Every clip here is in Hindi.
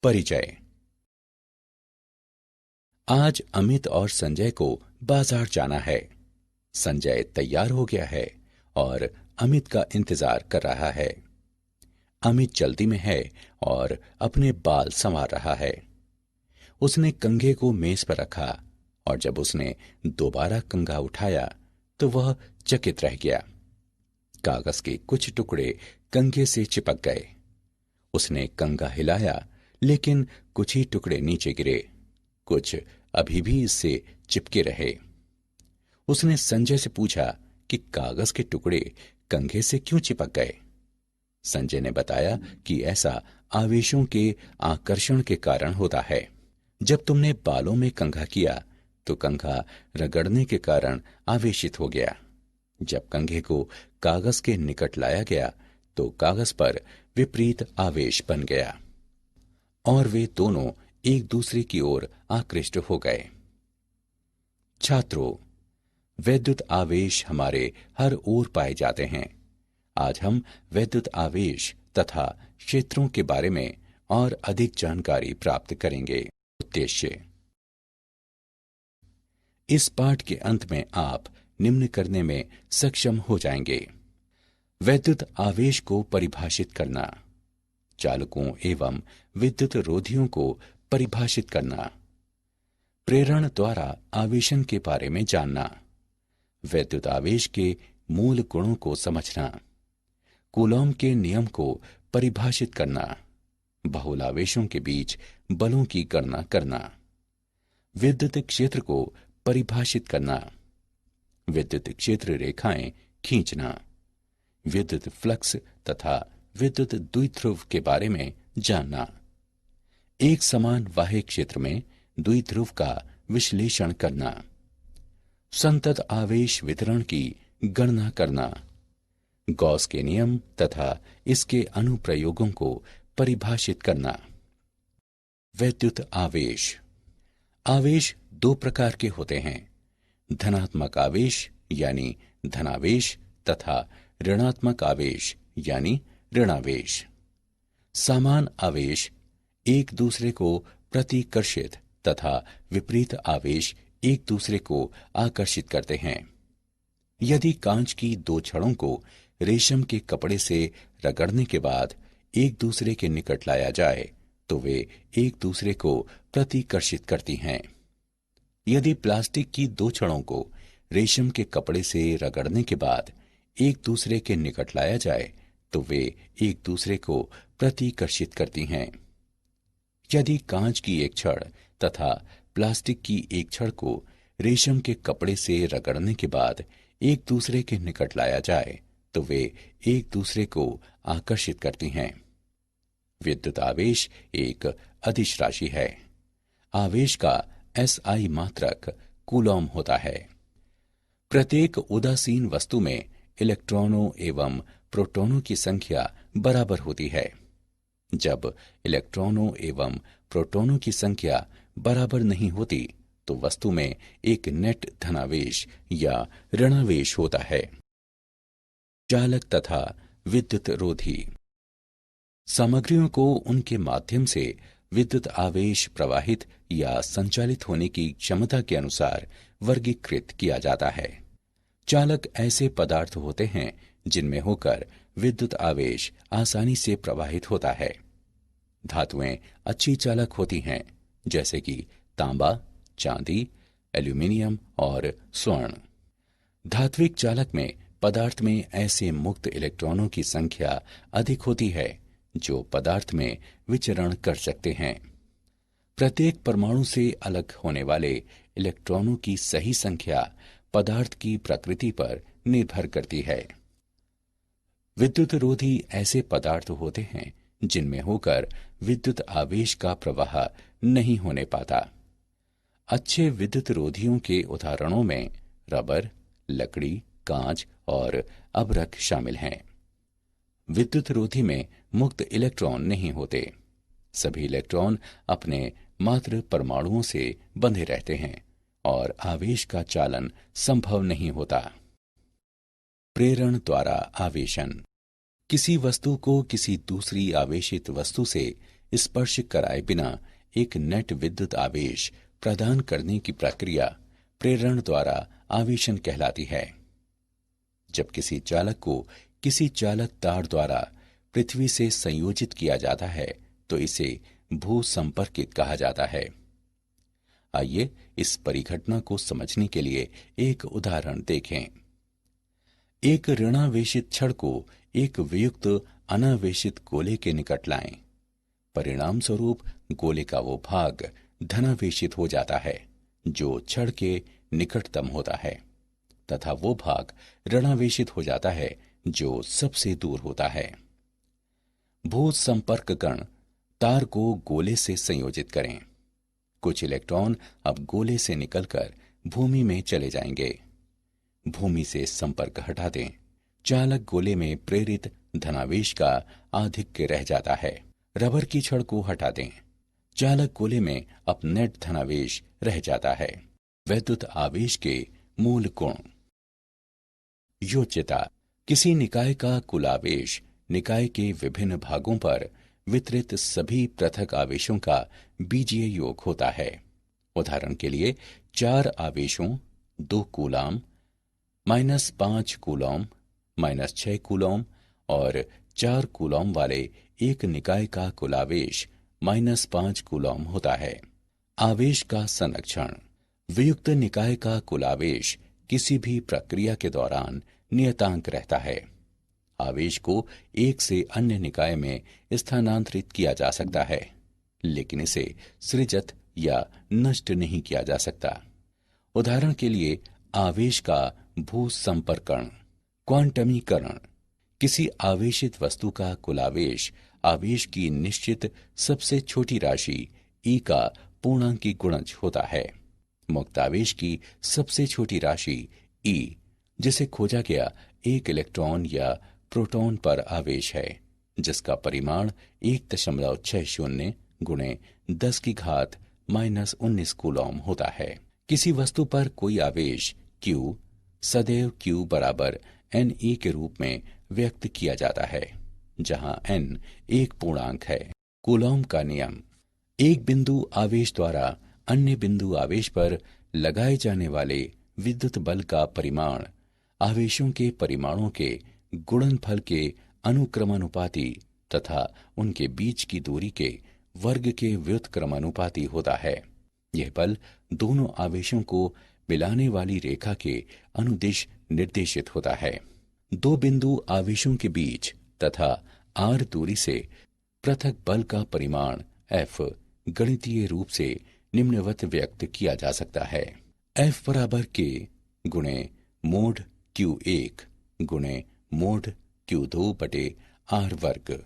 परिचय। आज अमित और संजय को बाजार जाना है। संजय तैयार हो गया है और अमित का इंतजार कर रहा है। अमित जल्दी में है और अपने बाल संवार रहा है। उसने कंघे को मेज पर रखा और जब उसने दोबारा कंघा उठाया तो वह चकित रह गया। कागज के कुछ टुकड़े कंघे से चिपक गए। उसने कंघा हिलाया, लेकिन कुछ ही टुकड़े नीचे गिरे, कुछ अभी भी इससे चिपके रहे। उसने संजय से पूछा कि कागज के टुकड़े कंघे से क्यों चिपक गए। संजय ने बताया कि ऐसा आवेशों के आकर्षण के कारण होता है। जब तुमने बालों में कंघा किया तो कंघा रगड़ने के कारण आवेशित हो गया। जब कंघे को कागज के निकट लाया गया तो कागज पर विपरीत आवेश बन गया और वे दोनों एक दूसरे की ओर आकृष्ट हो गए। छात्रों, वैद्युत आवेश हमारे हर ओर पाए जाते हैं। आज हम वैद्युत आवेश तथा क्षेत्रों के बारे में और अधिक जानकारी प्राप्त करेंगे। उद्देश्य: इस पाठ के अंत में आप निम्न करने में सक्षम हो जाएंगे। वैद्युत आवेश को परिभाषित करना, चालकों एवं विद्युत रोधियों को परिभाषित करना, प्रेरण द्वारा आवेशन के बारे में जानना, वैद्युत आवेश के मूल गुणों को समझना, कूलॉम के नियम को परिभाषित करना, बहुलावेशों के बीच बलों की गणना करना, विद्युत क्षेत्र को परिभाषित करना, विद्युत क्षेत्र रेखाएं खींचना, विद्युत फ्लक्स तथा विद्युत द्विध्रुव के बारे में जानना, एक समान बाह्य क्षेत्र में द्विध्रुव का विश्लेषण करना, संतत आवेश वितरण की गणना करना, गॉस के नियम तथा इसके अनुप्रयोगों को परिभाषित करना। वैद्युत आवेश। आवेश दो प्रकार के होते हैं: धनात्मक आवेश यानी धनावेश तथा ऋणात्मक आवेश यानी ऋणावेश। समान आवेश एक दूसरे को प्रतिकर्षित तथा विपरीत आवेश एक दूसरे को आकर्षित करते हैं। यदि कांच की दो छड़ों को रेशम के कपड़े से रगड़ने के बाद एक दूसरे के निकट लाया जाए तो वे एक दूसरे को प्रतिकर्षित करती हैं। यदि प्लास्टिक की दो छड़ों को रेशम के कपड़े से रगड़ने के बाद एक दूसरे के निकट लाया जाए तो वे एक दूसरे को प्रतिकर्षित करती हैं। यदि कांच की एक छड़ तथा प्लास्टिक की एक छड़ को रेशम के कपड़े से रगड़ने के बाद एक दूसरे के निकट लाया जाए तो वे एक दूसरे को आकर्षित करती हैं। विद्युत आवेश एक अदिश राशि है। आवेश का SI मात्रक कूलॉम होता है। प्रत्येक उदासीन वस्तु में इलेक्ट्रॉनों एवं प्रोटॉनों की संख्या बराबर होती है। जब इलेक्ट्रॉनों एवं प्रोटॉनों की संख्या बराबर नहीं होती तो वस्तु में एक नेट धनावेश या ऋणावेश होता है। चालक तथा विद्युत रोधी। सामग्रियों को उनके माध्यम से विद्युत आवेश प्रवाहित या संचालित होने की क्षमता के अनुसार वर्गीकृत किया जाता है। चालक ऐसे पदार्थ होते हैं जिनमें होकर विद्युत आवेश आसानी से प्रवाहित होता है। धातुएं अच्छी चालक होती हैं, जैसे कि तांबा, चांदी, एल्यूमीनियम और स्वर्ण। धात्विक चालक में पदार्थ में ऐसे मुक्त इलेक्ट्रॉनों की संख्या अधिक होती है जो पदार्थ में विचरण कर सकते हैं। प्रत्येक परमाणु से अलग होने वाले इलेक्ट्रॉनों की सही संख्या पदार्थ की प्रकृति पर निर्भर करती है। विद्युत रोधी ऐसे पदार्थ होते हैं जिनमें होकर विद्युत आवेश का प्रवाह नहीं होने पाता। अच्छे विद्युत रोधियों के उदाहरणों में रबर, लकड़ी, कांच और अभ्रक शामिल हैं। विद्युत रोधी में मुक्त इलेक्ट्रॉन नहीं होते। सभी इलेक्ट्रॉन अपने मात्र परमाणुओं से बंधे रहते हैं और आवेश का चालन संभव नहीं होता। प्रेरण द्वारा आवेशन। किसी वस्तु को किसी दूसरी आवेशित वस्तु से स्पर्श कराए बिना एक नेट विद्युत आवेश प्रदान करने की प्रक्रिया प्रेरण द्वारा आवेशन कहलाती है। जब किसी चालक को किसी चालक तार द्वारा पृथ्वी से संयोजित किया जाता है तो इसे भू संपर्कित कहा जाता है। आइए इस परिघटना को समझने के लिए एक उदाहरण देखें। एक ऋणावेशित छड़ को एक वियुक्त अनावेशित गोले के निकट लाएं। परिणाम स्वरूप गोले का वो भाग धनावेशित हो जाता है जो छड़ के निकटतम होता है तथा वो भाग ऋणावेशित हो जाता है जो सबसे दूर होता है। भू संपर्क कण तार को गोले से संयोजित करें। कुछ इलेक्ट्रॉन अब गोले से निकलकर भूमि में चले जाएंगे। भूमि से संपर्क हटा दें। चालक गोले में प्रेरित धनावेश का आधिक्य रह जाता है। रबर की छड़ को हटा दें। चालक गोले में अब नेट धनावेश रह जाता है। वैद्युत आवेश के मूल गुण। योज्यता। किसी निकाय का कुल आवेश निकाय के विभिन्न भागों पर वितरित सभी पृथक आवेशों का बीजीय योग होता है। उदाहरण के लिए 4 आवेशों 2 कूलाम -5 कूलॉम -6 कूलॉम और 4 कूलॉम वाले एक निकाय का कुल आवेश -5 कूलॉम होता है। आवेश का संरक्षण। वियुक्त निकाय का कुल आवेश किसी भी प्रक्रिया के दौरान नियतांक रहता है। आवेश को एक से अन्य निकाय में स्थानांतरित किया जा सकता है, लेकिन इसे सृजित या नष्ट नहीं किया जा सकता। उदाहरण के लिए आवेश का भू संपर्कण। क्वांटमीकरण। किसी आवेशित वस्तु का कुल आवेश आवेश की निश्चित सबसे छोटी राशि ई का पूर्णांकी गुणज होता है। मुक्त आवेश की सबसे छोटी राशि ई, जिसे खोजा गया एक इलेक्ट्रॉन या प्रोटॉन पर आवेश है, जिसका परिमाण 1.60 गुणे 10⁻⁻19 कूलॉम होता है। किसी वस्तु पर कोई आवेश Q सदैव Q बराबर Ne के रूप में व्यक्त किया जाता है, जहां n एक पूर्णांक है। कूलॉम का नियम। एक बिंदु आवेश द्वारा अन्य बिंदु आवेश पर लगाए जाने वाले विद्युत बल का परिमाण आवेशों के परिमाणों के गुणनफल के अनुक्रमानुपाती तथा उनके बीच की दूरी के वर्ग के व्युत्क्रमानुपाती होता है। यह बल दोनों आवेशों को मिलाने वाली रेखा के अनुदिश निर्देशित होता है। 2 बिंदु आवेशों के बीच तथा r दूरी से पृथक बल का परिमाण F गणितीय रूप से निम्नवत व्यक्त किया जा सकता है। F बराबर K गुणे मोड Q1 गुणे मोड Q2 बटे R वर्ग।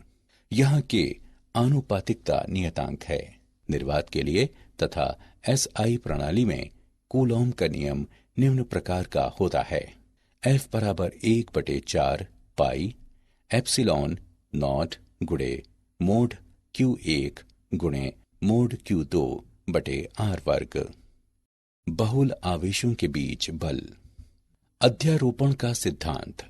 यहाँ K आनुपातिकता नियतांक है। निर्वात के लिए तथा SI प्रणाली में कूलॉम का नियम निम्न प्रकार का होता है। F बराबर 1/4 पाई एप्सिलॉन नॉट गुणे मोड Q1 गुणे मोड Q2 बटे R वर्ग। बहुल आवेशों के बीच बल। अध्यारोपण का सिद्धांत।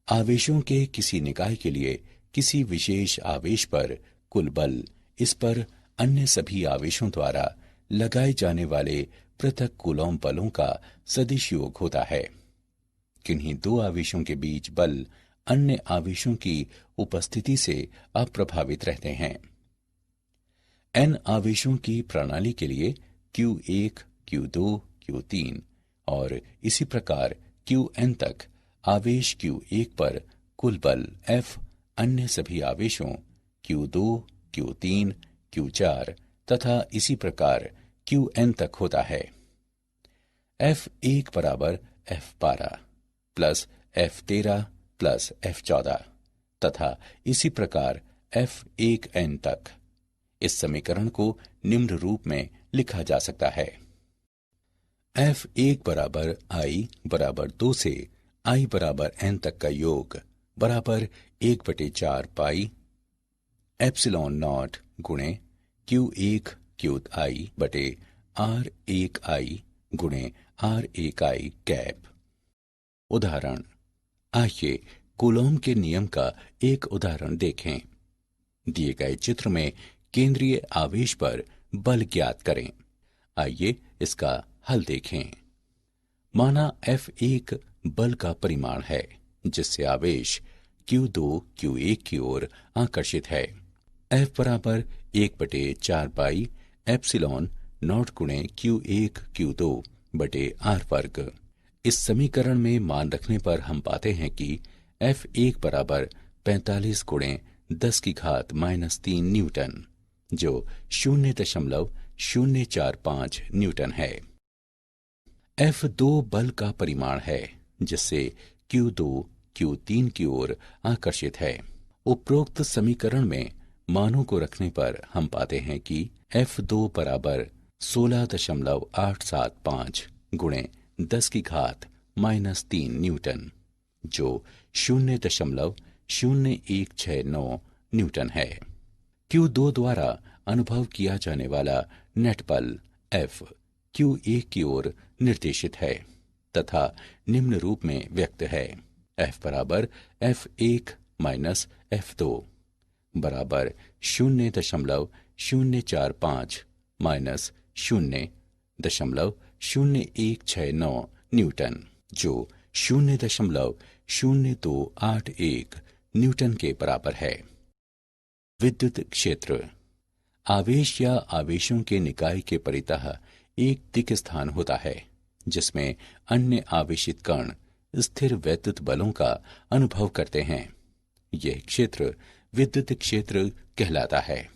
आवेशों के किसी निकाय के लिए किसी विशेष आवेश पर कुल बल इस पर अन्य सभी आवेशों द्वारा लगाए जाने वाले पृथक कूलॉम बलों का सदिश योग होता है। किन्हीं 2 आवेशों के बीच बल अन्य आवेशों की उपस्थिति से अप्रभावित रहते हैं। n आवेशों की प्रणाली के लिए Q1, Q2, Q3 और इसी प्रकार Qn तक आवेश Q1 पर कुल बल F अन्य सभी आवेशों Q2, Q3, Q4 तथा इसी प्रकार Qn तक होता है। F1 बराबर F12 plus F13 plus F14 तथा इसी प्रकार F1n तक। इस समीकरण को निम्न रूप में लिखा जा सकता है। F1 बराबर I बराबर 2 से I बराबर n तक का योग बराबर 1/4 पाई एप्सिलॉन नॉट गुणे Q1 Qi बटे R1I गुणे R1I कैप। उदाहरण। आइए कूलॉम के नियम का एक उदाहरण देखें। दिए गए चित्र में केंद्रीय आवेश पर बल ज्ञात करें। आइए इसका हल देखें। माना F1 बल का परिमाण है जिससे आवेश Q2 Q1 की ओर आकर्षित है। F बराबर 1/4 पाई एप्सिलॉन नॉट गुणे Q1 Q2 बटे R वर्ग। इस समीकरण में मान रखने पर हम पाते हैं कि F1 बराबर 45 गुणे 10 की घात -3 न्यूटन, जो 0.045 न्यूटन है। F2 बल का परिमाण है जिससे Q2 Q3 की ओर आकर्षित है। उपरोक्त समीकरण में मानों को रखने पर हम पाते हैं कि F2 बराबर 16.875 गुणे 10 की घात -3 न्यूटन, जो 0.0169 न्यूटन है। Q2 द्वारा अनुभव किया जाने वाला नेट बल F Q1 की ओर निर्देशित है तथा निम्न रूप में व्यक्त है। F बराबर F1 माइनस F2 बराबर 0.045 माइनस 0.0169 न्यूटन, जो 0.0281 न्यूटन के बराबर है। विद्युत क्षेत्र आवेश या आवेशों के निकाय के परितः एक दिक् स्थान होता है जिसमें अन्य आवेशित कण स्थिर वैद्युत बलों का अनुभव करते हैं। यह क्षेत्र विद्युत क्षेत्र कहलाता है।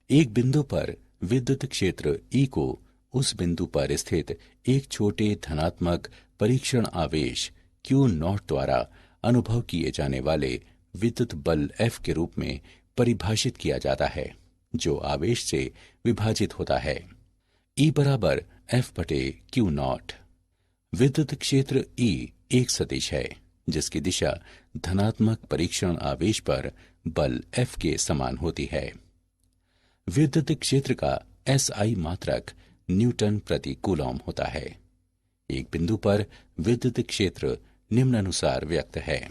एक बिंदु पर विद्युत क्षेत्र E को उस बिंदु पर स्थित एक छोटे धनात्मक परीक्षण आवेश Q0 द्वारा अनुभव किए जाने वाले विद्युत बल F के रूप में परिभाषित किया जाता है, जो आवेश से विभाजित होता है। E बराबर F बटे Q0। विद्युत क्षेत्र E एक सदिश है जिसकी दिशा धनात्मक परीक्षण आवेश पर बल F के समान होती है। विद्युत क्षेत्र का SI मात्रक न्यूटन प्रति कूलॉम होता है। एक बिंदु पर विद्युत क्षेत्र निम्नानुसार व्यक्त है।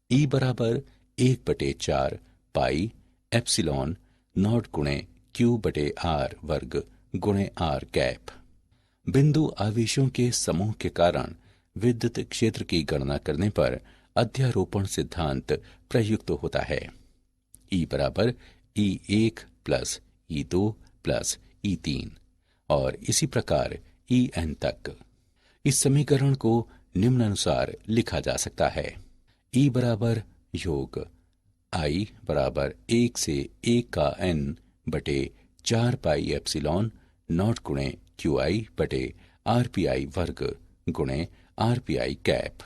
E बराबर 1/4 पाई एप्सिलॉन नॉट गुणे Q बटे R वर्ग गुणे R कैप। बिंदु आवेशों के समूह के कारण विद्युत क्षेत्र की गणना करने पर अध्यारोपण सिद्धांत प्रयुक्त होता है। E बराबर E1 plus E2 plus E3 और इसी प्रकार En तक। इस समीकरण को निम्नानुसार लिखा जा सकता है। E बराबर योग I बराबर 1 से 1 का n बटे 4 पाई एप्सिलॉन नॉट गुणे QI बटे RPI वर्ग गुणे RPI कैप।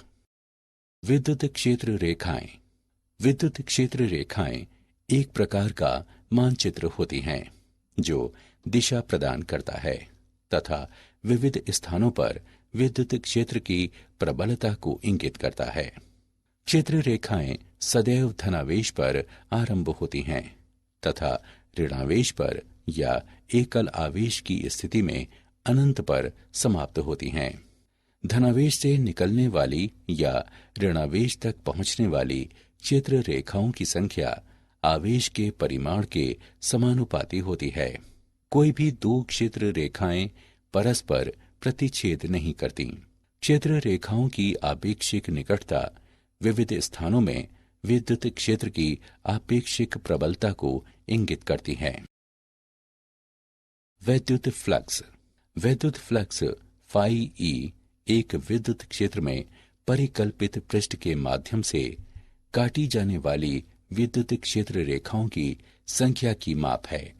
विद्युत क्षेत्र रेखाएं। विद्युत क्षेत्र रेखाएं एक प्रकार का मानचित्र होती हैं जो दिशा प्रदान करता है तथा विविध स्थानों पर विद्युत क्षेत्र की प्रबलता को इंगित करता है। क्षेत्र रेखाएं सदैव धनावेश पर आरंभ होती हैं तथा ऋणावेश पर या एकल आवेश की स्थिति में अनंत पर समाप्त होती हैं। धनावेश से निकलने वाली या ऋणावेश तक पहुंचने वाली क्षेत्र रेखाओं की संख्या आवेश के परिमाण के समानुपाती होती है। कोई भी दो क्षेत्र रेखाएं परस्पर प्रतिच्छेद नहीं करती। क्षेत्र रेखाओं की आपेक्षिक निकटता विविध स्थानों में विद्युत क्षेत्र की आपेक्षिक प्रबलता को इंगित करती है। वैद्युत फ्लक्स। वैद्युत फ्लक्स फाई ई एक विद्युत क्षेत्र में परिकल्पित पृष्ठ के माध्यम से काटी जाने वाली विद्युत क्षेत्र रेखाओं की संख्या की माप है।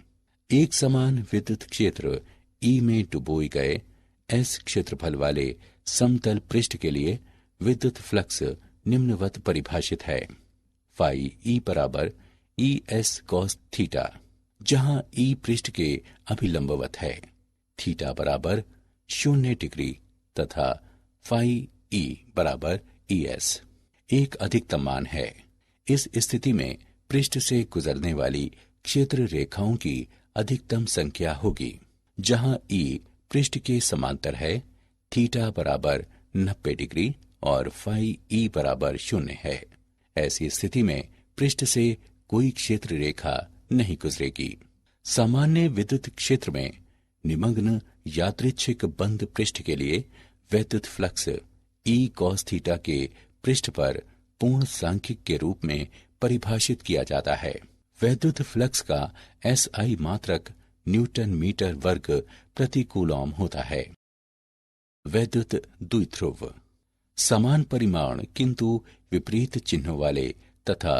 एक समान विद्युत क्षेत्र ई में डुबोए गए एस क्षेत्रफल वाले समतल पृष्ठ के लिए विद्युत फ्लक्स निम्नवत परिभाषित है। फाई ई बराबर ई एस कॉस थीटा, जहां ई पृष्ठ के अभिलंबवत है, थीटा बराबर 0 डिग्री तथा फाई ई बराबर ई एस एक अधिकतम मान है। इस स्थिति में पृष्ठ से गुजरने वाली क्षेत्र रेखाओं की अधिकतम संख्या होगी। जहां ई पृष्ठ के समांतर है, थीटा बराबर 90 डिग्री और फाई ई बराबर 0 है। ऐसी स्थिति में पृष्ठ से कोई क्षेत्र रेखा नहीं गुजरेगी। सामान्य विद्युत क्षेत्र में निमग्न यादृच्छिक बंद पृष्ठ के लिए वैद्युत फ्लक्स E cos थीटा के पृष्ठ पर पूर्ण सांख्यिक के रूप में परिभाषित किया जाता है। वैद्युत फ्लक्स का SI मात्रक न्यूटन मीटर वर्ग प्रति कूलॉम होता है। वैद्युत द्विध्रुव समान परिमाण किंतु विपरीत चिन्हों वाले तथा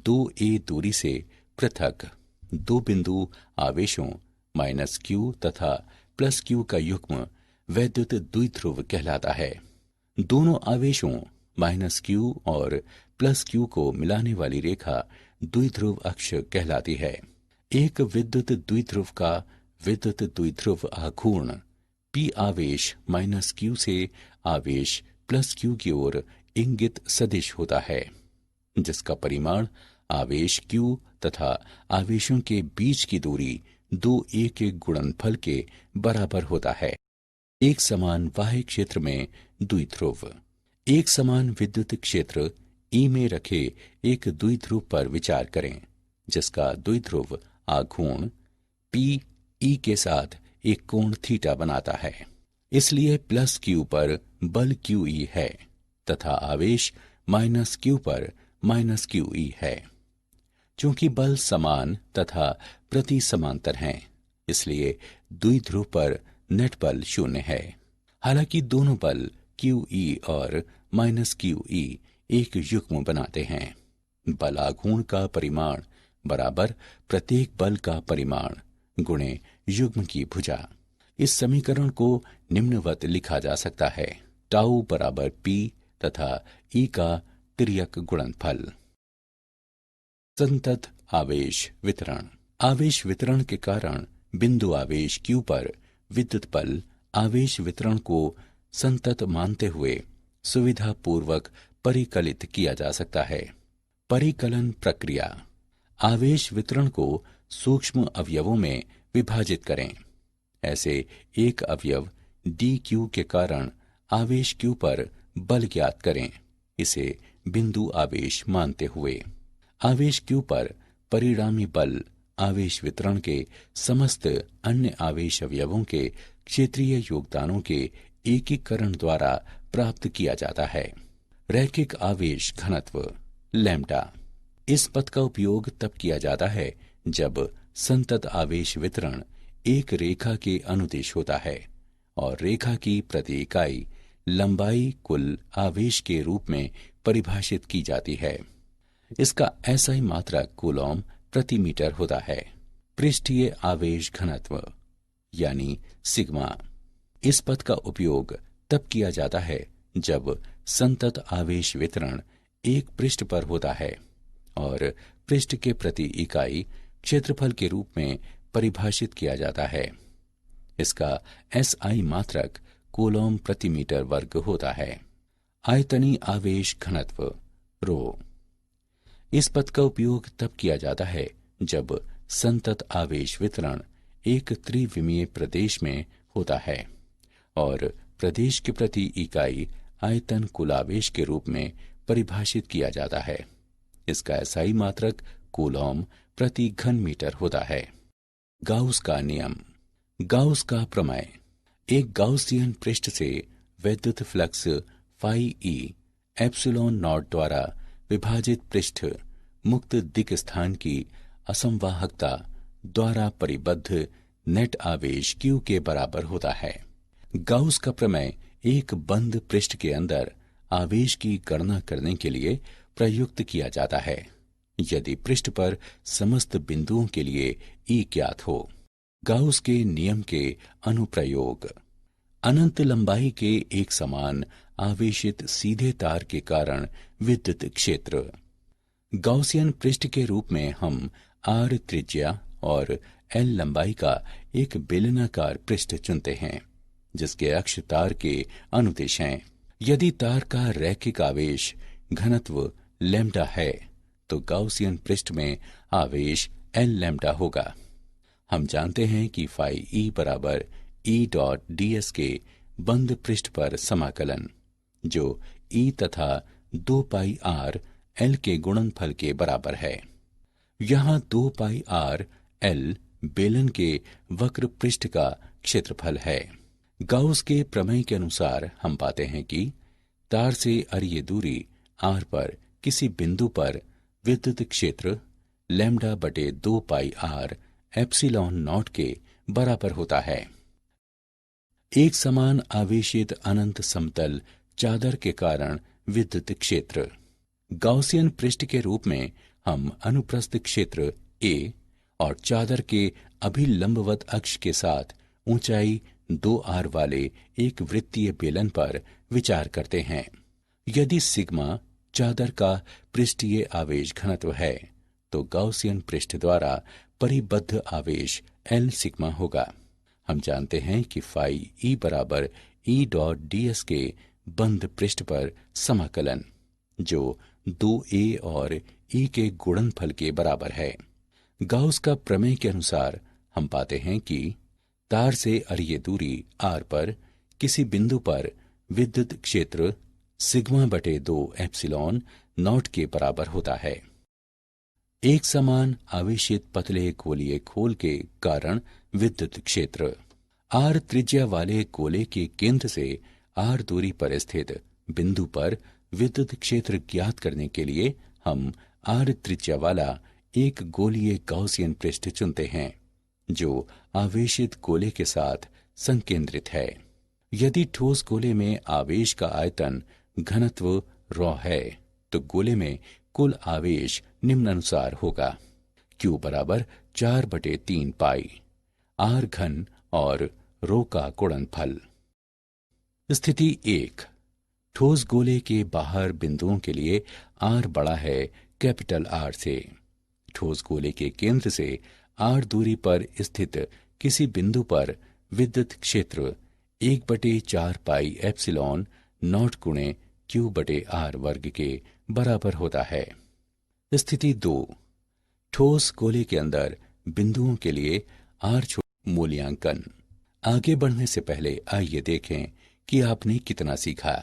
2a दूरी से पृथक दो बिंदु आवेशों -q तथा +q का युग्म वैद्युत द्विध्रुव कहलाता है। दोनों आवेशों -q और +q को मिलाने वाली रेखा द्विध्रुव अक्ष कहलाती है। एक विद्युत द्विध्रुव का विद्युत द्विध्रुव आघूर्ण p आवेश -q से आवेश +q की ओर इंगित सदिश होता है, जिसका परिमाण आवेश q तथा आवेशों के बीच की दूरी 2a के गुणनफल के बराबर होता है। एक समान बाह्य क्षेत्र में द्विध्रुव। एक समान विद्युत क्षेत्र E में रखे एक द्विध्रुव पर विचार करें, जिसका द्विध्रुव आघूर्ण P E के साथ एक कोण थीटा बनाता है। इसलिए +q पर बल QE है तथा आवेश -q पर -QE है। चूंकि बल समान तथा प्रति समांतर हैं, इसलिए द्विध्रुव पर नेट बल 0 है। हालांकि दोनों बल QE और -QE एक युग्म बनाते हैं। बल आघूर्ण का परिमाण बराबर प्रत्येक बल का परिमाण गुणे युग्म की भुजा। इस समीकरण को निम्नवत लिखा जा सकता है: टाउ बराबर P तथा E का तिर्यक गुणनफल। संतत आवेश वितरण। आवेश वितरण के कारण बिंदु आवेश Q पर विद्युत बल आवेश वितरण को संतत मानते हुए सुविधा पूर्वक परिकलित किया जा सकता है। परिकलन प्रक्रिया। आवेश वितरण को सूक्ष्म अवयवों में विभाजित करें। ऐसे एक अवयव dq के कारण आवेश q पर बल ज्ञात करें। इसे बिंदु आवेश मानते हुए आवेश q पर परिणामी बल आवेश वितरण के समस्त अन्य आवेश अवयवों के क्षेत्रीय योगदानों के एकीकरण द्वारा प्राप्त किया जाता है। रैखिक आवेश घनत्व लैम्ब्डा। इस पद का उपयोग तब किया जाता है जब संतत आवेश वितरण एक रेखा के अनुदिश होता है और रेखा की प्रति इकाई लंबाई कुल आवेश के रूप में परिभाषित की जाती है। इसका SI मात्रक कूलॉम प्रति मीटर होता है। पृष्ठीय आवेश घनत्व यानी सिग्मा। इस पद का उपयोग तब किया जाता है जब संतत आवेश वितरण एक पृष्ठ पर होता है और पृष्ठ के प्रति इकाई क्षेत्रफल के रूप में परिभाषित किया जाता है। इसका SI मात्रक कूलॉम प्रति मीटर वर्ग होता है। आयतनी आवेश घनत्व रो। इस पद का उपयोग तब किया जाता है जब संतत आवेश वितरण एक त्रिविमीय प्रदेश में होता है और प्रदेश के प्रति इकाई आयतन कुल आवेश के रूप में परिभाषित किया जाता है। इसका SI मात्रक कूलॉम प्रति घन मीटर होता है। गाउस का नियम। गाउस का प्रमेय। एक गाउसियन पृष्ठ से वैद्युत flux phi E epsilon naught द्वारा विभाजित पृष्ठ मुक्त दिक् स्थान की असंवाहकता द्वारा परिबद्ध नेट आवेश Q के बराबर होता है। गाउस का प्रमेय एक बंद पृष्ठ के अंदर आवेश की गणना करने के लिए प्रयुक्त किया जाता है यदि पृष्ठ पर समस्त बिंदुओं के लिए E ज्ञात हो। गाउस के नियम के अनुप्रयोग। अनंत लंबाई के एक समान आवेशित सीधे तार के कारण विद्युत क्षेत्र। गाउसियन पृष्ठ के रूप में हम R त्रिज्या और L लंबाई का एक बेलनाकार पृष्ठ चुनते हैं जिसके अक्ष तार के अनुदिश हैं। यदि तार का रैखिक आवेश घनत्व लैम्ब्डा है तो गाउसियन पृष्ठ में आवेश L लैम्ब्डा होगा। हम जानते हैं कि फाई E बराबर E डॉट ds के बंद पृष्ठ पर समाकलन जो E तथा 2 पाई r L के गुणनफल के बराबर है। यहाँ 2 पाई r L बेलन के वक्र पृष्ठ का क्षेत्रफल है। गाउस के प्रमेय के अनुसार हम पाते हैं कि तार से अरिय दूरी r पर किसी बिंदु पर विद्युत क्षेत्र लैम्डा बटे 2 पाई r एप्सिलॉन नॉट के बराबर होता है। एक समान आवेशित अनंत समतल चादर के कारण विद्युत क्षेत्र। गाउसियन पृष्ठ के रूप में हम अनुप्रस्थ क्षेत्र a और चादर के अभिलंबवत अक्ष के साथ ऊंचाई 2r वाले एक वृत्तीय बेलन पर विचार करते हैं। यदि सिग्मा चादर का पृष्ठीय आवेश घनत्व है तो गाउसियन पृष्ठ द्वारा परिबद्ध आवेश L सिग्मा होगा। हम जानते हैं कि फाई E बराबर E डॉट ds के बंद पृष्ठ पर समाकलन जो 2a और E के गुणनफल के बराबर है। गाउस का प्रमेय के अनुसार हम पाते हैं कि तार से अरिय दूरी r पर किसी बिंदु पर विद्युत क्षेत्र सिग्मा बटे 2 एप्सिलॉन नॉट के बराबर होता है। एक समान आवेशित पतले गोलीय खोल के कारण विद्युत क्षेत्र। r त्रिज्या वाले गोले के केंद्र से r दूरी पर स्थित बिंदु पर विद्युत क्षेत्र ज्ञात करने के लिए हम r त्रिज्या वाला एक गोलीय गाउसियन पृष्ठ चुनते हैं जो आवेशित गोले के साथ संकेंद्रित है। यदि ठोस गोले में आवेश का आयतन घनत्व ρ है तो गोले में कुल आवेश निम्नानुसार होगा। Q बराबर 4/3 पाई r घन और ρ का गुणनफल। स्थिति 1। ठोस गोले के बाहर बिंदुओं के लिए r बड़ा है कैपिटल R से। ठोस गोले के केंद्र से r दूरी पर स्थित किसी बिंदु पर विद्युत क्षेत्र 1/4 पाई एप्सिलॉन नॉट गुणे Q बटे R वर्ग के बराबर होता है। स्थिति 2। ठोस गोले के अंदर बिंदुओं के लिए r मूल्यांकन। आगे बढ़ने से पहले आइए देखें कि आपने कितना सीखा।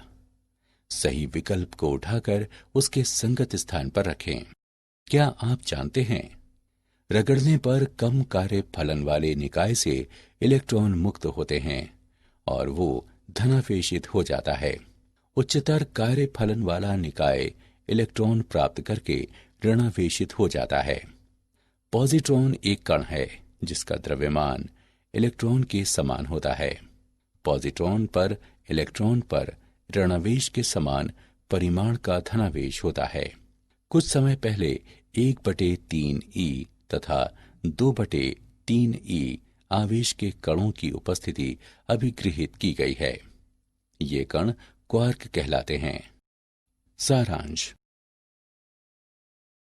सही विकल्प को उठाकर उसके संगत स्थान पर रखें। क्या आप जानते हैं रगड़ने पर कम कार्य फलन वाले निकाय से इलेक्ट्रॉन मुक्त होते हैं और वो धनावेशित हो जाता है। उच्चतर कार्य फलन वाला निकाय इलेक्ट्रॉन प्राप्त करके ऋणावेशित हो जाता है। पॉजिट्रॉन एक कण है जिसका द्रव्यमान इलेक्ट्रॉन के समान होता है। पॉजिट्रॉन पर इलेक्ट्रॉन पर ऋणावेश के समान परिमाण का धनावेश होता है। कुछ समय पहले 1/3e तथा 2/3e आवेश के कणों की उपस्थिति अभिगृहित की गई है। ये कण क्वार्क कहलाते हैं। सारांश।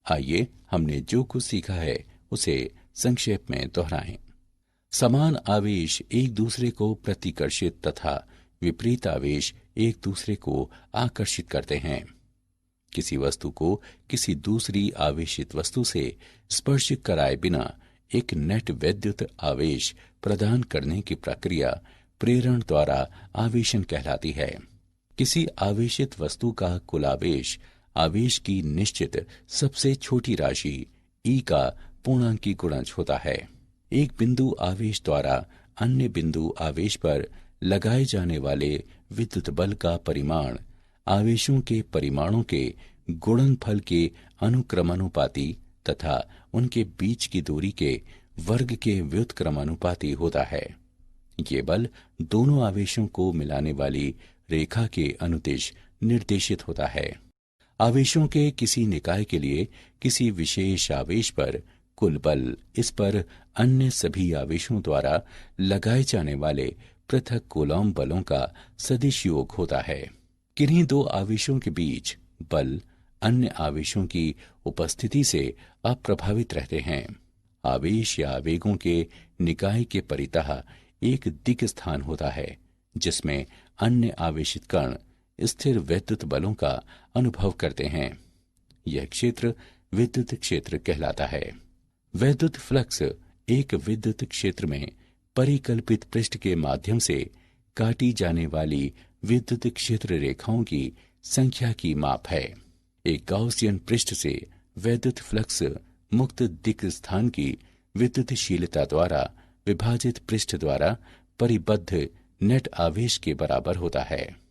आइए हमने जो कुछ सीखा है उसे संक्षेप में दोहराएं। समान आवेश एक दूसरे को प्रतिकर्षित तथा विपरीत आवेश एक दूसरे को आकर्षित करते हैं। किसी वस्तु को किसी दूसरी आवेशित वस्तु से स्पर्श कराए बिना एक नेट वैद्युत आवेश प्रदान करने की प्रक्रिया प्रेरण द्वारा आवेशन कहलाती है। किसी आवेशित वस्तु का कुल आवेश आवेश की निश्चित सबसे छोटी राशि E का पूर्णांकी गुणज होता है। एक बिंदु आवेश द्वारा अन्य बिंदु आवेश पर लगाए जाने वाले विद्युत बल का परिमाण आवेशों के परिमाणों के गुणनफल के अनुक्रमानुपाती तथा उनके बीच की दूरी के वर्ग के व्युत्क्रमानुपाती होता है। ये बल दोनों आवेशों को मिलाने वाली रेखा के अनुदिश निर्देशित होता है। आवेशों के किसी निकाय के लिए किसी विशेष आवेश पर कुल बल इस पर अन्य सभी आवेशों द्वारा लगाए जाने वाले पृथक कूलॉम बलों का सदिश योग होता है। किन्हीं दो आवेशों के बीच बल अन्य आवेशों की उपस्थिति से अप्रभावित रहते हैं। आवेश या आवेगों के निकाय के परितः एक दिक् स्थान होता है जिसमें अन्य आवेशित कण स्थिर विद्युत बलों का अनुभव करते हैं। यह क्षेत्र विद्युत क्षेत्र कहलाता है। वैद्युत फ्लक्स एक विद्युत क्षेत्र में परिकल्पित पृष्ठ के माध्यम से काटी जाने वाली विद्युत क्षेत्र रेखाओं की संख्या की माप है। एक गाउसियन पृष्ठ से वैद्युत फ्लक्स मुक्त दिक् स्थान की विद्युतशीलता द्वारा विभाजित पृष्ठ द्वारा परिबद्ध नेट आवेश के बराबर होता है।